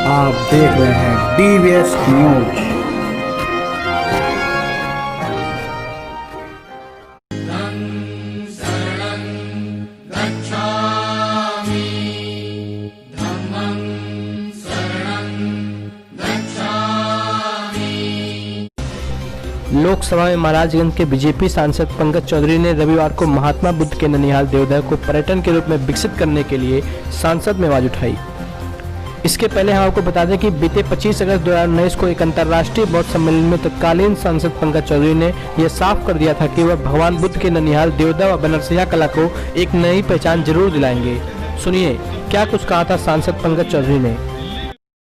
आप देख रहे हैं डीवीएस न्यूज। लोकसभा में महाराजगंज के बीजेपी सांसद पंकज चौधरी ने रविवार को महात्मा बुद्ध के ननिहाल देवोदय को पर्यटन के रूप में विकसित करने के लिए संसद में आवाज उठाई। इसके पहले हम आपको बता दें कि बीते 25 अगस्त 2019 को एक अंतर्राष्ट्रीय बौद्ध सम्मेलन में तत्कालीन सांसद पंकज चौधरी ने यह साफ कर दिया था कि वह भगवान बुद्ध के ननिहाल देवोदय व बनरसिंहा कला को एक नई पहचान जरूर दिलाएंगे। सुनिए क्या कुछ कहा था सांसद पंकज चौधरी ने।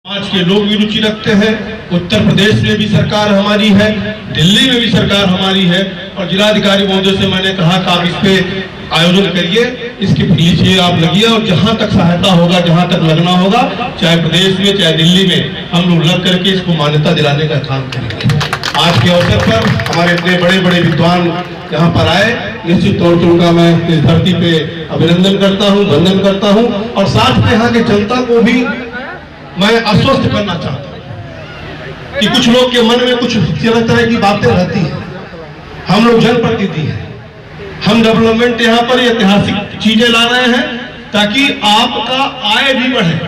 आज के लोग भी रुचि रखते हैं। उत्तर प्रदेश में भी सरकार हमारी है, दिल्ली में भी सरकार हमारी है और जिलाधिकारी महोदय से मैंने कहा कि आप इस पे आयोजन करिए, इसकी लीजिए आप लगिए और जहां तक सहायता होगा, जहां तक लगना होगा, चाहे प्रदेश में चाहे दिल्ली में, हम लोग लग करके इसको मान्यता दिलाने का काम करेंगे। आज के अवसर पर हमारे इतने बड़े बड़े विद्वान यहाँ पर आए, निश्चित तौर पर उनका मैं इस धरती पे अभिनंदन करता हूँ, वंदन करता हूँ और साथ में यहाँ की जनता को भी मैं आश्वस्त करना चाहता हूँ कि कुछ लोग के मन में कुछ तरह की बातें रहती हैं। हम लोग जनप्रतिनिधि हैं, हम डेवलपमेंट यहाँ पर ऐतिहासिक चीजें ला रहे हैं ताकि आपका आय भी बढ़े,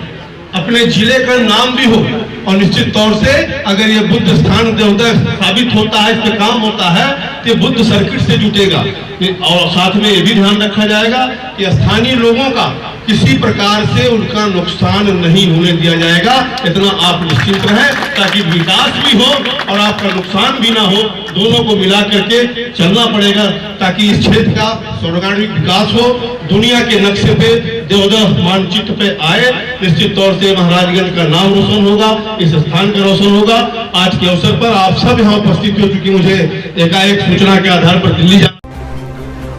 अपने जिले का नाम भी हो और निश्चित तौर से अगर ये बुद्ध स्थान देवोदय साबित होता है, इस पे काम होता है तो बुद्ध सर्किट से जुटेगा और साथ में ये भी ध्यान रखा जाएगा कि स्थानीय लोगों का किसी प्रकार से उनका नुकसान नहीं होने दिया जाएगा। इतना आप निश्चिंत रहें ताकि विकास भी हो और आपका नुकसान भी ना हो, दोनों को मिला करके चलना पड़ेगा ताकि इस क्षेत्र का सर्वांगीण विकास हो, दुनिया के नक्शे पे देवोदय मानचित्र पे आए। निश्चित तौर से महाराजगंज का नाम रोशन होगा, इस स्थान का रोशन होगा। आज के अवसर पर आप सब यहाँ उपस्थित हो चुकी मुझे एकाएक सूचना के आधार पर दिल्ली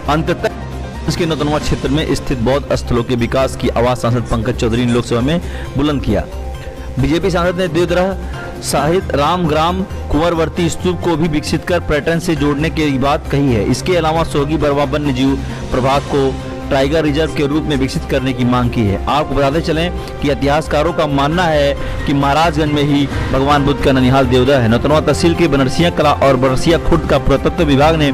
अंततः इसके नौतनवा क्षेत्र में स्थित बौद्ध स्थलों के विकास की आवाज सांसद पंकज चौधरी ने लोकसभा में बुलंद किया। बीजेपी सांसद ने देवद्रह साहित्य रामग्राम कुंवरवर्ती स्तूप को भी विकसित कर पर्यटन से जोड़ने की बात कही है। इसके अलावा सोगी बरवा वन्य जीव प्रभाग को टाइगर रिजर्व के रूप में विकसित करने की मांग की है। आपको बताते चलें कि इतिहासकारों का मानना है कि महाराजगंज में ही भगवान बुद्ध का ननिहाल देवोदय है। नौतनवा तहसील के बनरसिंहा कला और बनरसिंहा खुर्द का पुरातत्व विभाग ने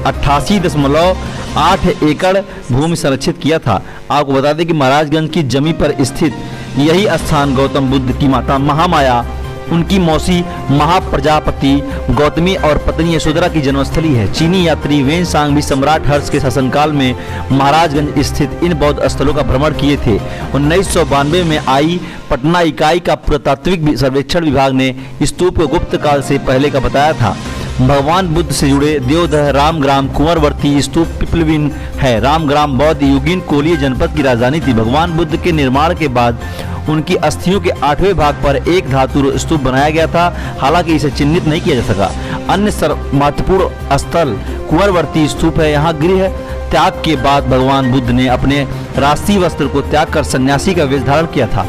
88.8 एकड़ भूमि संरक्षित किया था। आपको बता दें कि महाराजगंज की जमीन पर स्थित यही स्थान गौतम बुद्ध की माता महामाया, उनकी मौसी महाप्रजापति गौतमी और पत्नी यशोधरा की जन्मस्थली है। चीनी यात्री वेनसांग भी सम्राट हर्ष के शासनकाल में महाराजगंज स्थित इन बौद्ध स्थलों का भ्रमण किए थे। 1992 में आई पटना इकाई का पुरातात्विक सर्वेक्षण विभाग ने स्तूप को गुप्त काल से पहले का बताया था। भगवान बुद्ध से जुड़े देवोदय रामग्राम कुंवरवर्ती स्तूप पिपलविन है। रामग्राम बौद्ध युगीन कोलीय जनपद की राजधानी थी। भगवान बुद्ध के निर्माण के बाद उनकी अस्थियों के 8वें भाग पर एक धातु स्तूप बनाया गया था, हालांकि इसे चिन्हित नहीं किया जा सका। अन्य महत्वपूर्ण स्थल कुंवरवर्ती स्तूप है। यहाँ गृह त्याग के बाद भगवान बुद्ध ने अपने राष्ट्रीय वस्त्र को त्याग कर सन्यासी का वेश धारण किया था।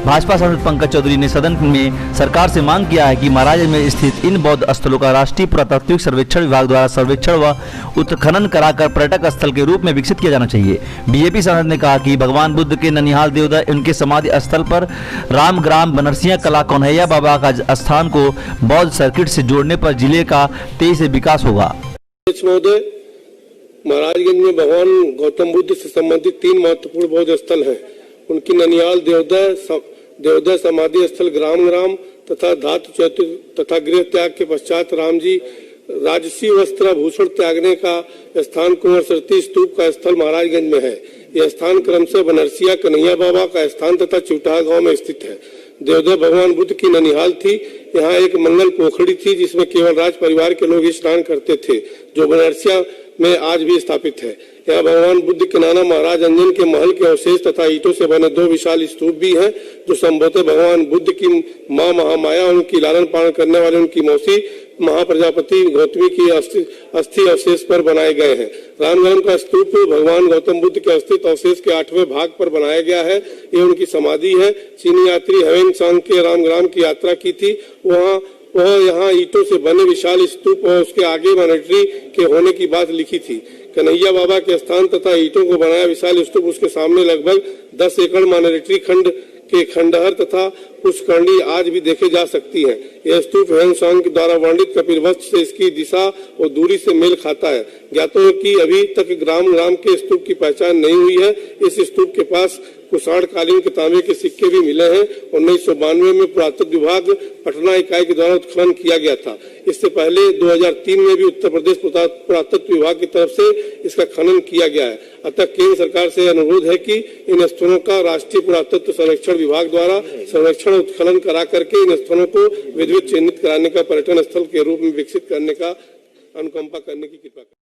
भाजपा सांसद पंकज चौधरी ने सदन में सरकार से मांग किया है कि महाराजगंज में स्थित इन बौद्ध स्थलों का राष्ट्रीय पुरातात्विक सर्वेक्षण विभाग द्वारा सर्वेक्षण व उत्खनन कराकर पर्यटक स्थल के रूप में विकसित किया जाना चाहिए। बीजेपी सांसद ने कहा कि भगवान बुद्ध के ननिहाल देवोदय उनके समाधि स्थल पर रामग्राम बनरसिंहा कला कन्हैया बाबा का स्थान को बौद्ध सर्किट से जोड़ने पर जिले का तेजी से विकास होगा। महाराजगंज में भगवान गौतम बुद्ध से संबंधित 3 महत्वपूर्ण बौद्ध स्थल हैं। उनकी ननिहाल देवोदय समाधि स्थल ग्राम तथा धातु चतुर तथा गृह त्याग के पश्चात राम जी राजसी वस्त्र भूषण त्यागने का स्थान कुंवरवर्ती स्तूप का स्थल महाराजगंज में है। यह स्थान क्रम से बनरसिंहा कन्हैया बाबा का स्थान तथा चिवटाहा गांव में स्थित है। देवोदय भगवान बुद्ध की ननिहाल थी। यहाँ एक मंगल पोखड़ी थी जिसमें केवल राज परिवार के लोग स्नान करते थे, जो बनरसिंहा में आज भी स्थापित है। यहाँ भगवान बुद्ध के नाना महाराज अंजन के महल के अवशेष तथा ईंटों से बने 2 विशाल स्तूप भी हैं, जो संभवतः भगवान बुद्ध की मां महामाया, उनकी लालन पालन करने वाले उनकी मौसी महाप्रजापति गौतमी की अस्थि अवशेष पर बनाए गए हैं। रामग्राम का स्तूप भगवान गौतम बुद्ध के अस्थित अवशेष के 8वें भाग पर बनाया गया है। ये उनकी समाधि है। चीनी यात्री हेवेनसांग के रामग्राम की यात्रा की थी। वह यहाँ ईंटों से बने विशाल स्तूप और उसके आगे मॉनेटरी के होने की बात लिखी थी। कन्हैया बाबा के स्थान तथा ईंटों को बनाया विशाल स्तूप, उसके सामने लगभग 10 एकड़ मॉनेटरी खंड के खंडहर तथा पुष्करणी आज भी देखे जा सकती हैं। यह स्तूप ह्वेन-त्सांग के द्वारा वर्णित कपिलवस्तु से इसकी दिशा और दूरी से मेल खाता है। ज्ञातों की अभी तक ग्राम के स्तूप की पहचान नहीं हुई है। इस स्तूप के पास कुषाण कालीन के तांबे के सिक्के भी मिले हैं। 1992 में पुरातत्व विभाग पटना इकाई के द्वारा उत्खनन किया गया था। इससे पहले 2003 में भी उत्तर प्रदेश पुरातत्व विभाग की तरफ से इसका खनन किया गया है। अतः केंद्र सरकार से अनुरोध है कि इन स्थलों का राष्ट्रीय पुरातत्व संरक्षण विभाग द्वारा संरक्षण उत्खनन करा करके इन स्थलों को विधिवत चिन्हित कराने का पर्यटन स्थल के रूप में विकसित करने का अनुकंपा करने की कृपा करें।